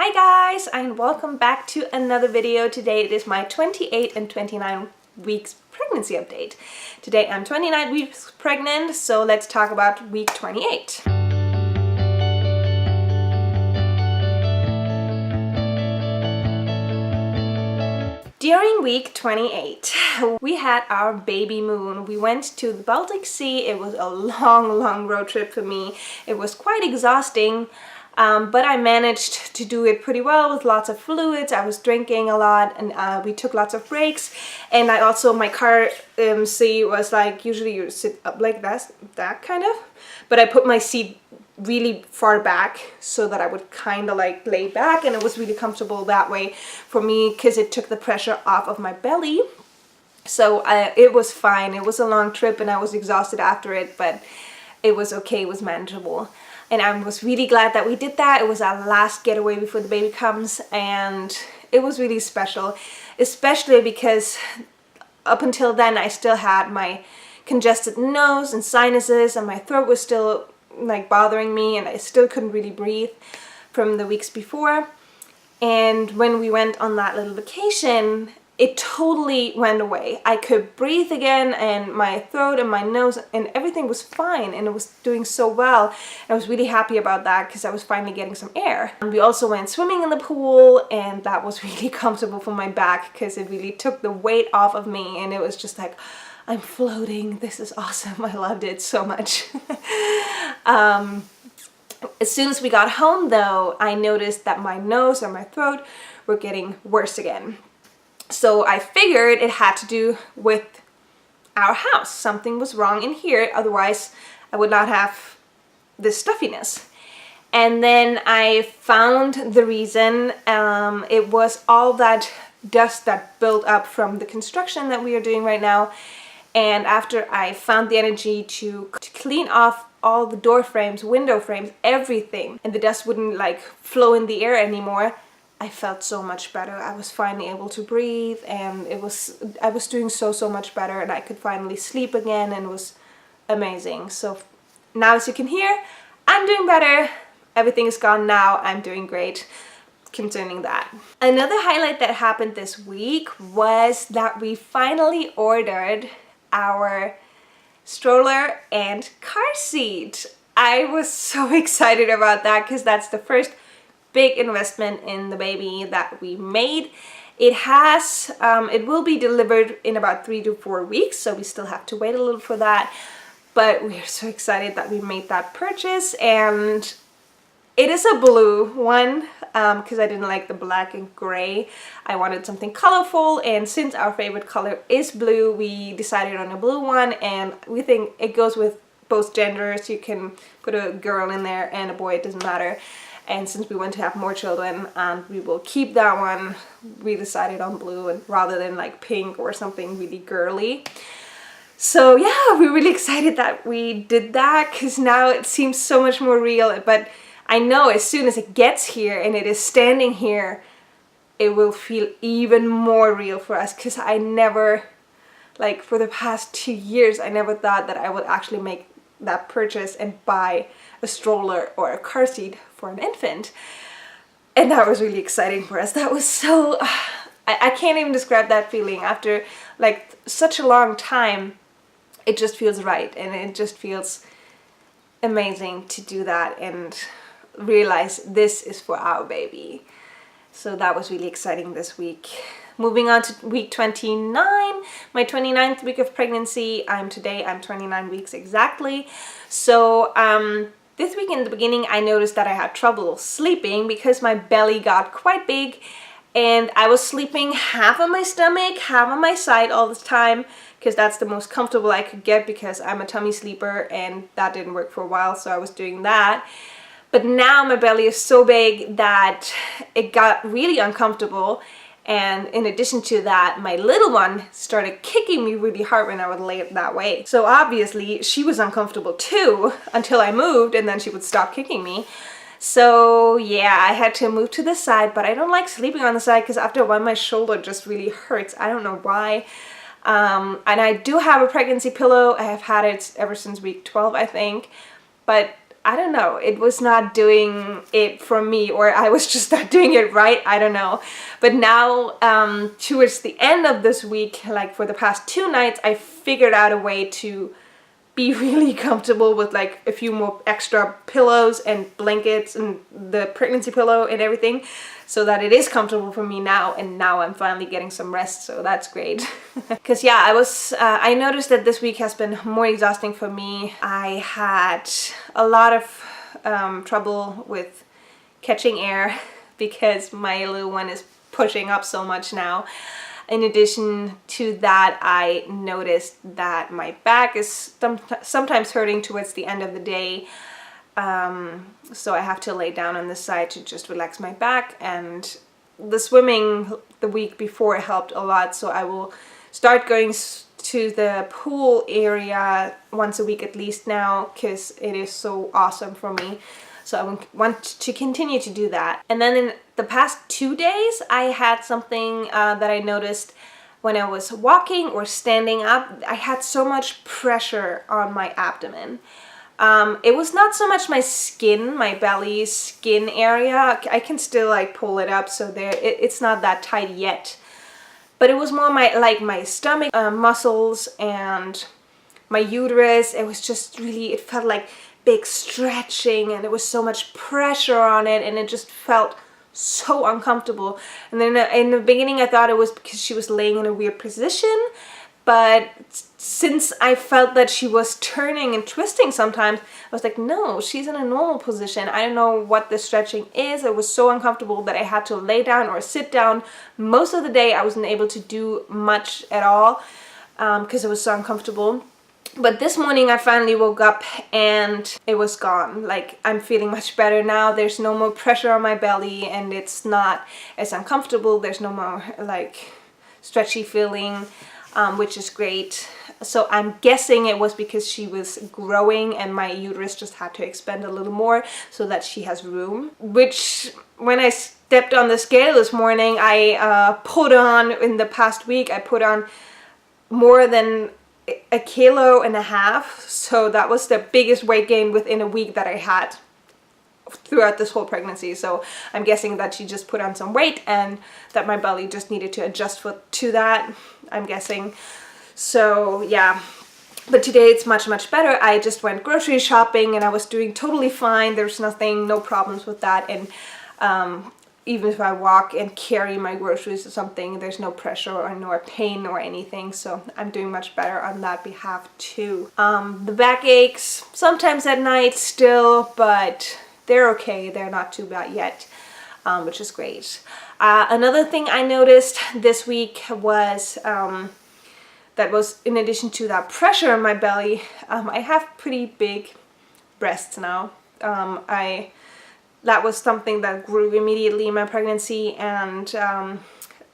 Hi guys, and welcome back to another video. Today it is my 28 and 29 weeks pregnancy update. Today I'm 29 weeks pregnant, so let's talk about week 28. During week 28, we had our baby moon. We went to the Baltic Sea. It was a long road trip for me. It was quite exhausting. But I managed to do it pretty well with lots of fluids. I was drinking a lot and we took lots of breaks. And I also, my car seat was like, usually you sit up like that kind of. But I put my seat really far back so that I would kind of like lay back, and it was really comfortable that way for me because it took the pressure off of my belly. So it was fine. It was a long trip and I was exhausted after it, but it was okay. It was manageable. And I was really glad that we did that. It was our last getaway before the baby comes, and it was really special, especially because up until then I still had my congested nose and sinuses, and my throat was still like bothering me, and I still couldn't really breathe from the weeks before. And when we went on that little vacation, it totally went away. I could breathe again, and my throat and my nose and everything was fine, and it was doing so well. I was really happy about that because I was finally getting some air. And we also went swimming in the pool, and that was really comfortable for my back because it really took the weight off of me, and it was just like, I'm floating. This is awesome. I loved it so much. As soon as we got home though, I noticed that my nose and my throat were getting worse again. So I figured it had to do with our house. Something was wrong in here, otherwise I would not have this stuffiness. And then I found the reason. It was all that dust that built up from the construction that we are doing right now. And after I found the energy to clean off all the door frames, window frames, everything, and the dust wouldn't like flow in the air anymore, I felt so much better. I was finally able to breathe, and I was doing so much better, and I could finally sleep again, and it was amazing. So now, as you can hear, I'm doing better. Everything is gone now. I'm doing great concerning that. Another highlight that happened this week was that we finally ordered our stroller and car seat. I was so excited about that because that's the first big investment in the baby that we made. It will be delivered in about 3 to 4 weeks, so we still have to wait a little for that, but we're so excited that we made that purchase. And it is a blue one because I didn't like the black and gray. I wanted something colorful, and since our favorite color is blue, we decided on a blue one, and we think it goes with both genders. You can put a girl in there and a boy, it doesn't matter. And since we want to have more children and we will keep that one, we decided on blue, and rather than like pink or something really girly. So yeah, we're really excited that we did that because now it seems so much more real. But I know as soon as it gets here and it is standing here, it will feel even more real for us, because I never, like for the past 2 years, I never thought that I would actually make that purchase and buy a stroller or a car seat for an infant. And that was really exciting for us. That was so, I can't even describe that feeling. After like such a long time, it just feels right, and it just feels amazing to do that and realize this is for our baby. So that was really exciting this week. Moving on to week 29, my 29th week of pregnancy. Today I'm 29 weeks exactly. So this week in the beginning, I noticed that I had trouble sleeping because my belly got quite big, and I was sleeping half on my stomach, half on my side all the time, because that's the most comfortable I could get because I'm a tummy sleeper, and that didn't work for a while, so I was doing that. But now my belly is so big that it got really uncomfortable. And in addition to that, my little one started kicking me really hard when I would lay it that way. So obviously she was uncomfortable too until I moved, and then she would stop kicking me. So yeah, I had to move to the side, but I don't like sleeping on the side because after a while my shoulder just really hurts. I don't know why. And I do have a pregnancy pillow. I have had it ever since week 12, I think. But I don't know, it was not doing it for me, or I was just not doing it right, I don't know. But now towards the end of this week, like for the past 2 nights, I figured out a way to be really comfortable with like a few more extra pillows and blankets and the pregnancy pillow and everything, so that it is comfortable for me now, and now I'm finally getting some rest, so that's great. Because yeah, I noticed that this week has been more exhausting for me. I had a lot of trouble with catching air because my little one is pushing up so much now. In addition to that, I noticed that my back is sometimes hurting towards the end of the day. So I have to lay down on the side to just relax my back, and the swimming the week before helped a lot, so I will start going to the pool area once a week at least now, because it is so awesome for me. So I want to continue to do that. And then in the past 2 days, I had something that I noticed when I was walking or standing up. I had so much pressure on my abdomen. It was not so much my skin, my belly skin area. I can still like pull it up, so it's not that tight yet. But it was more my stomach muscles and my uterus. It was just really, it felt like big stretching, and there was so much pressure on it, and it just felt so uncomfortable. And then in the beginning I thought it was because she was laying in a weird position, but since I felt that she was turning and twisting sometimes, I was like, no, she's in a normal position. I don't know what the stretching is. It was so uncomfortable that I had to lay down or sit down. Most of the day I wasn't able to do much at all because it was so uncomfortable. But this morning I finally woke up and it was gone. Like, I'm feeling much better now. There's no more pressure on my belly, and it's not as uncomfortable. There's no more like stretchy feeling, which is great. So I'm guessing it was because she was growing and my uterus just had to expand a little more so that she has room. Which, when I stepped on the scale this morning, I put on, in the past week, I put on more than 1.5 kilos. So that was the biggest weight gain within a week that I had throughout this whole pregnancy. So I'm guessing that she just put on some weight and that my belly just needed to adjust to that, I'm guessing. So yeah, but today it's much better. I just went grocery shopping and I was doing totally fine. There's no problems with that. And even if I walk and carry my groceries or something, there's no pressure or no pain or anything. So I'm doing much better on that behalf too. The back aches sometimes at night still, but they're okay. They're not too bad yet, which is great. Another thing I noticed this week was that was in addition to that pressure on my belly, I have pretty big breasts now. That was something that grew immediately in my pregnancy, and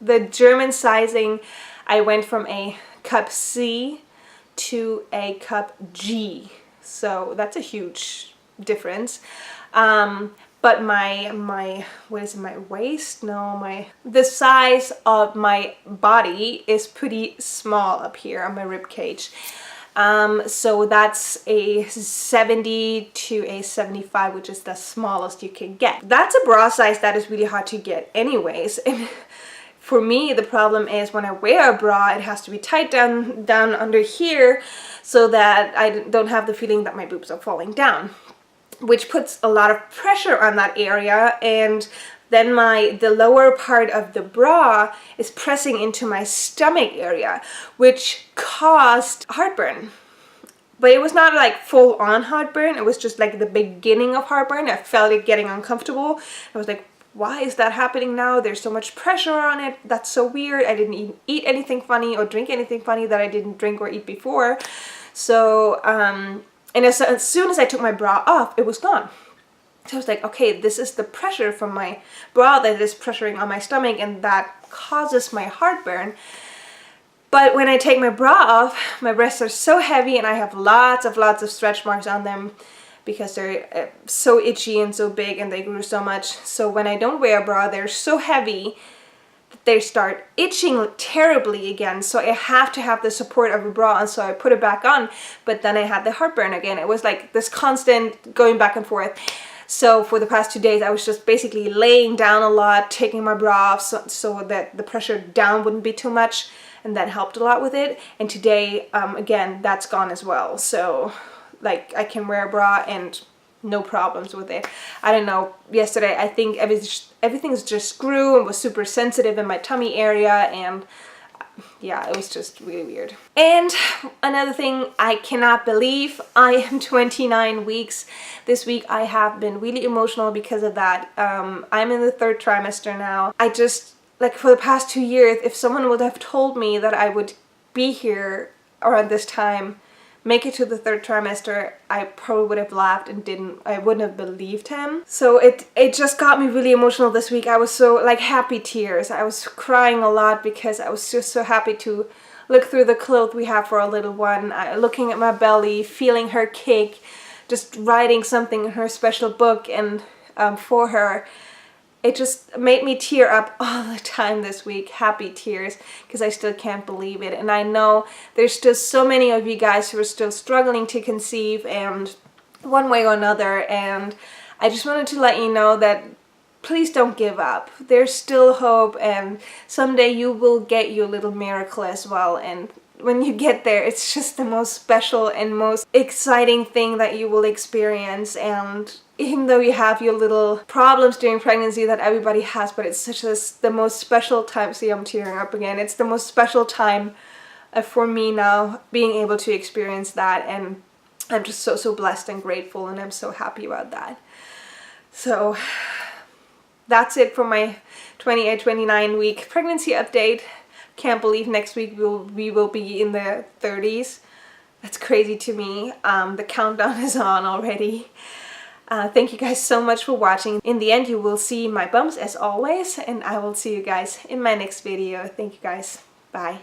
the German sizing, I went from a cup C to a cup G, so that's a huge difference. But my what is it, my waist? No, the size of my body is pretty small up here on my rib cage. So that's a 70 to a 75, which is the smallest you can get. That's a bra size that is really hard to get anyways. And for me, the problem is when I wear a bra, it has to be tight down under here so that I don't have the feeling that my boobs are falling down, which puts a lot of pressure on that area. And then the lower part of the bra is pressing into my stomach area, which caused heartburn. But it was not like full on heartburn, it was just like the beginning of heartburn. I felt it getting uncomfortable. I was like, why is that happening now? There's so much pressure on it. That's so weird. I didn't eat anything funny or drink anything funny that I didn't drink or eat before. So, and as soon as I took my bra off, it was gone. So I was like, okay, this is the pressure from my bra that is pressuring on my stomach, and that causes my heartburn. But when I take my bra off, my breasts are so heavy and I have lots of stretch marks on them because they're so itchy and so big and they grew so much. So when I don't wear a bra, they're so heavy they start itching terribly again, so I have to have the support of a bra, and so I put it back on, but then I had the heartburn again. It was like this constant going back and forth. So for the past 2 days I was just basically laying down a lot, taking my bra off so that the pressure down wouldn't be too much, and that helped a lot with it. And today again, that's gone as well, so like I can wear a bra and no problems with it. I don't know, yesterday I think everything's just grew and was super sensitive in my tummy area, and yeah, it was just really weird. And another thing, I cannot believe I am 29 weeks. This week I have been really emotional because of that. I'm in the 3rd trimester now. I just, like, for the past 2 years, if someone would have told me that I would be here around this time, make it to the 3rd trimester, I probably would have laughed and I wouldn't have believed him. So it just got me really emotional this week. I was so, like, happy tears. I was crying a lot because I was just so happy to look through the clothes we have for our little one, looking at my belly, feeling her kick, just writing something in her special book and for her. It just made me tear up all the time this week, happy tears, because I still can't believe it. And I know there's still so many of you guys who are still struggling to conceive, and one way or another, and I just wanted to let you know that please don't give up. There's still hope, and someday you will get your little miracle as well. And when you get there, it's just the most special and most exciting thing that you will experience. And even though you have your little problems during pregnancy that everybody has, but it's just the most special time. See, I'm tearing up again. It's the most special time for me now, being able to experience that, and I'm just so blessed and grateful, and I'm so happy about that. So that's it for my 29 week pregnancy update. Can't believe next week we will be in the 30s. That's crazy to me. The countdown is on already. Thank you guys so much for watching. In the end, you will see my bumps as always, and I will see you guys in my next video. Thank you guys. Bye.